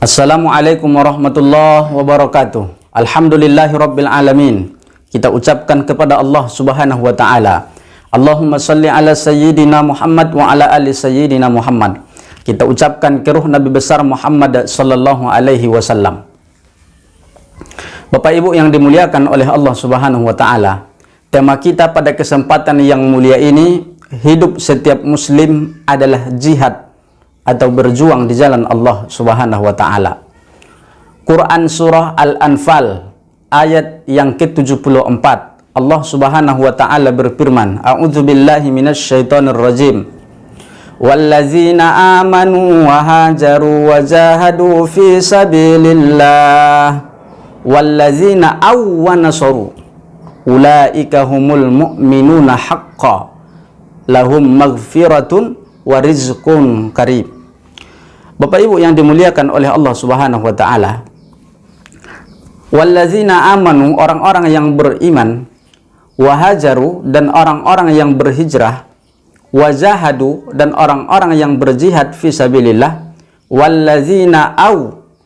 Assalamualaikum warahmatullahi wabarakatuh. Alhamdulillahirabbil alamin. Kita ucapkan kepada Allah Subhanahu wa taala, Allahumma shalli ala sayyidina Muhammad wa ala ali sayyidina Muhammad. Kita ucapkan ke ruh Nabi besar Muhammad sallallahu alaihi wasallam. Bapak Ibu yang dimuliakan oleh Allah Subhanahu wa taala, tema kita pada kesempatan yang mulia ini, hidup setiap muslim adalah jihad atau berjuang di jalan Allah Subhanahu wa taala. Quran surah Al-Anfal ayat yang ke-74, Allah Subhanahu wa taala berfirman, A'udzubillahi minasyaitonir rajim. Wallazina amanu wa hajaru wa jahadu fi sabilillah wallazina wa nasaru ulaika humul mu'minuna haqqan lahum maghfiratun wa rizqun karim. Bapak Ibu yang dimuliakan oleh Allah Subhanahu wa taala, wallazina amanu, orang-orang yang beriman, wahajaru, dan orang-orang yang berhijrah, wajahadu, dan orang-orang yang berjihad fi sabilillah, wallazina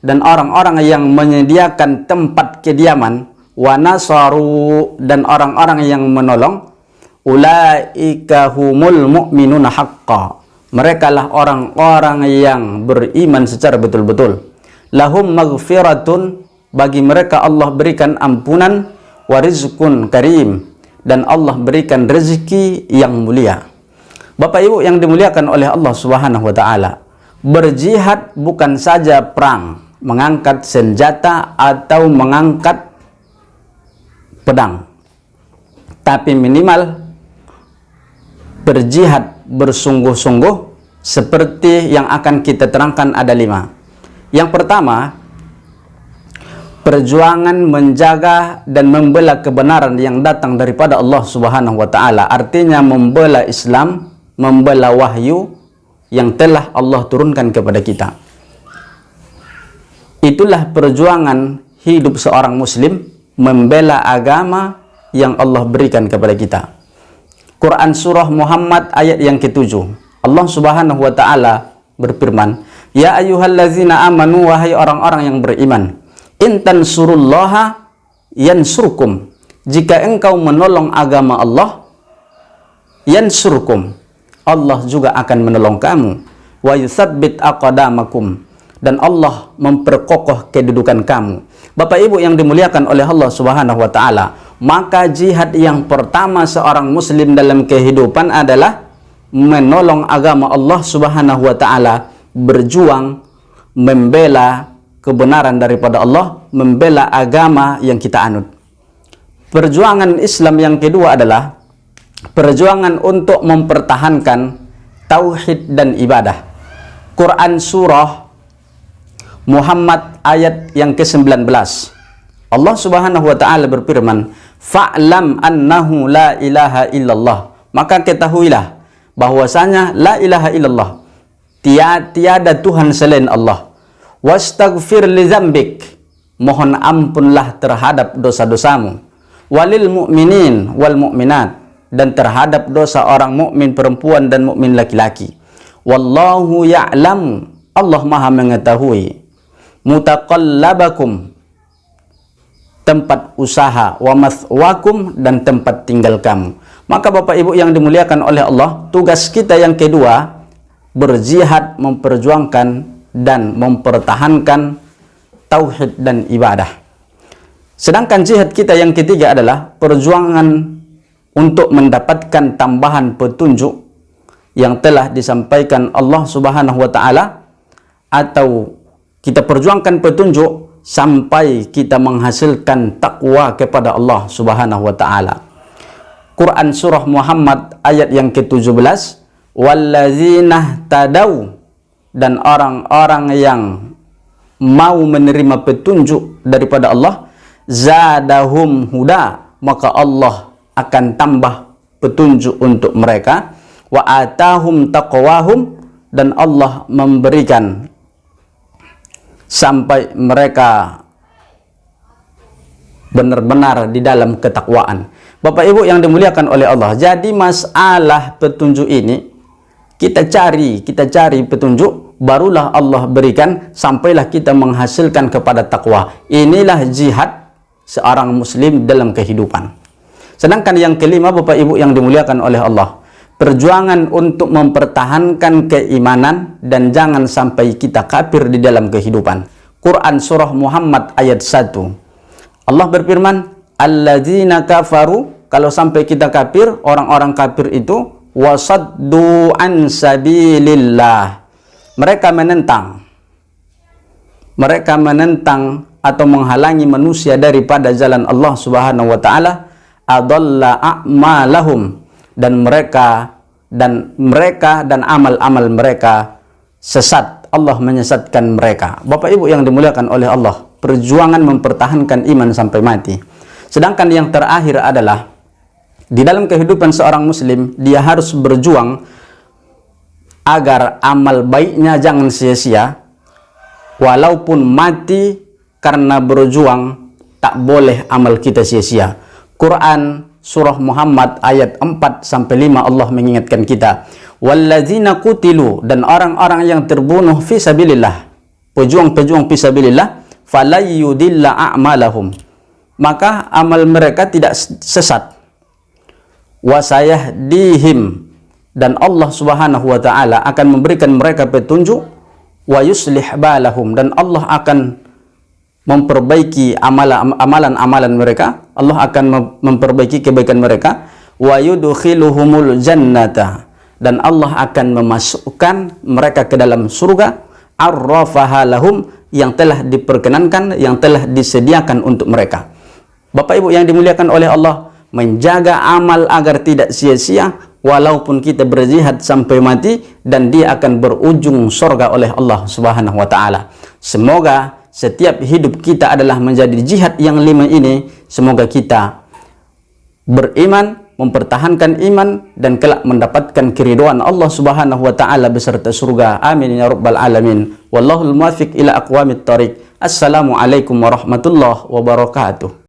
dan orang-orang yang menyediakan tempat kediaman, wa nasaru, dan orang-orang yang menolong, ulaika humul mu'minuna haqqan, mereka lah orang-orang yang beriman secara betul-betul. Lahum maghfiratun, bagi mereka Allah berikan ampunan, wa rizqun karim, dan Allah berikan rezeki yang mulia. Bapak Ibu yang dimuliakan oleh Allah Subhanahu wa taala, berjihad bukan saja perang, mengangkat senjata atau mengangkat pedang, tapi minimal berjihad bersungguh-sungguh seperti yang akan kita terangkan ada 5. Yang pertama, perjuangan menjaga dan membela kebenaran yang datang daripada Allah Subhanahu wa taala, artinya membela Islam, membela wahyu yang telah Allah turunkan kepada kita. Itulah perjuangan hidup seorang muslim, membela agama yang Allah berikan kepada kita. Quran surah Muhammad ayat yang ke-7, Allah Subhanahu wa taala berfirman, Ya ayyuhallazina amanu, wahai orang-orang yang beriman, in tansurullaha yansurkum, jika engkau menolong agama Allah, yansurkum, Allah juga akan menolong kamu, wa yutsabbit aqdamakum, dan Allah memperkokoh kedudukan kamu. Bapak Ibu yang dimuliakan oleh Allah Subhanahu wa taala, maka jihad yang pertama seorang muslim dalam kehidupan adalah menolong agama Allah Subhanahu wa taala, berjuang membela kebenaran daripada Allah, membela agama yang kita anut. Perjuangan Islam yang kedua adalah perjuangan untuk mempertahankan tauhid dan ibadah. Quran surah Muhammad ayat yang ke-19, Allah Subhanahu wa taala berfirman, Fa'lam annahu la ilaha illallah, maka ketahuilah bahwasanya la ilaha illallah, tiada Tuhan selain Allah. Wastaghfir li dzambik, mohon ampunlah terhadap dosa-dosamu. Walil mu'minin wal mu'minat, dan terhadap dosa orang mukmin perempuan dan mukmin laki-laki. Wallahu ya'lamu, Allah Maha mengetahui. Mutaqallabakum, tempat usaha, wa mathwakum, dan tempat tinggal kamu. Maka Bapak Ibu yang dimuliakan oleh Allah, tugas kita yang kedua, berjihad, memperjuangkan dan mempertahankan tauhid dan ibadah. Sedangkan jihad kita yang ketiga adalah perjuangan untuk mendapatkan tambahan petunjuk yang telah disampaikan Allah Subhanahu wa taala, atau kita perjuangkan petunjuk sampai kita menghasilkan takwa kepada Allah Subhanahu wa taala. Quran surah Muhammad ayat yang ke-17, wallazina tadau, dan orang-orang yang mau menerima petunjuk daripada Allah, zadahum huda, maka Allah akan tambah petunjuk untuk mereka, wa atahum taqwahum, dan Allah memberikan sampai mereka benar-benar di dalam ketakwaan. Bapak Ibu yang dimuliakan oleh Allah, jadi masalah petunjuk ini kita cari petunjuk barulah Allah berikan sampailah kita menghasilkan kepada takwa. Inilah jihad seorang muslim dalam kehidupan. Sedangkan yang kelima, Bapak Ibu yang dimuliakan oleh Allah, perjuangan untuk mempertahankan keimanan dan jangan sampai kita kafir di dalam kehidupan. Quran surah Muhammad ayat 1. Allah berfirman, alladzina kafaru, kalau sampai kita kafir, orang-orang kafir itu wasaddu an sabilillah. Mereka menentang atau menghalangi manusia daripada jalan Allah Subhanahu wa taala, adalla a'malahum, dan mereka dan amal-amal mereka sesat. Allah menyesatkan mereka. Bapak Ibu yang dimuliakan oleh Allah, perjuangan mempertahankan iman sampai mati. Sedangkan yang terakhir adalah di dalam kehidupan seorang muslim, dia harus berjuang agar amal baiknya jangan sia-sia. Walaupun mati karena berjuang, tak boleh amal kita sia-sia. Quran surah Muhammad ayat 4-5 Allah mengingatkan kita, walladzina qutilu, dan orang-orang yang terbunuh fi sabilillah, pejuang-pejuang fi sabilillah, falayyudilla a'malahum, maka amal mereka tidak sesat. Wasayahdihim, dan Allah Subhanahu wa taala akan memberikan mereka petunjuk. Wa yuslih balahum, dan Allah akan memperbaiki amalan-amalan mereka. Allah akan memperbaiki kebaikan mereka. Wa yudkhiluhumul jannata, dan Allah akan memasukkan mereka ke dalam surga. Arrafaha lahum, yang telah diperkenankan, yang telah disediakan untuk mereka. Bapak Ibu yang dimuliakan oleh Allah, menjaga amal agar tidak sia-sia walaupun kita berjihad sampai mati, dan dia akan berujung surga oleh Allah Subhanahu wa taala. Semoga setiap hidup kita adalah menjadi jihad yang 5 ini. Semoga kita beriman, mempertahankan iman, dan kelak mendapatkan keridhaan Allah Subhanahu wa taala beserta surga. Amin ya rabbal alamin. Wallahul muwaffiq ila aqwamit thariq. Assalamualaikum warahmatullahi wabarakatuh.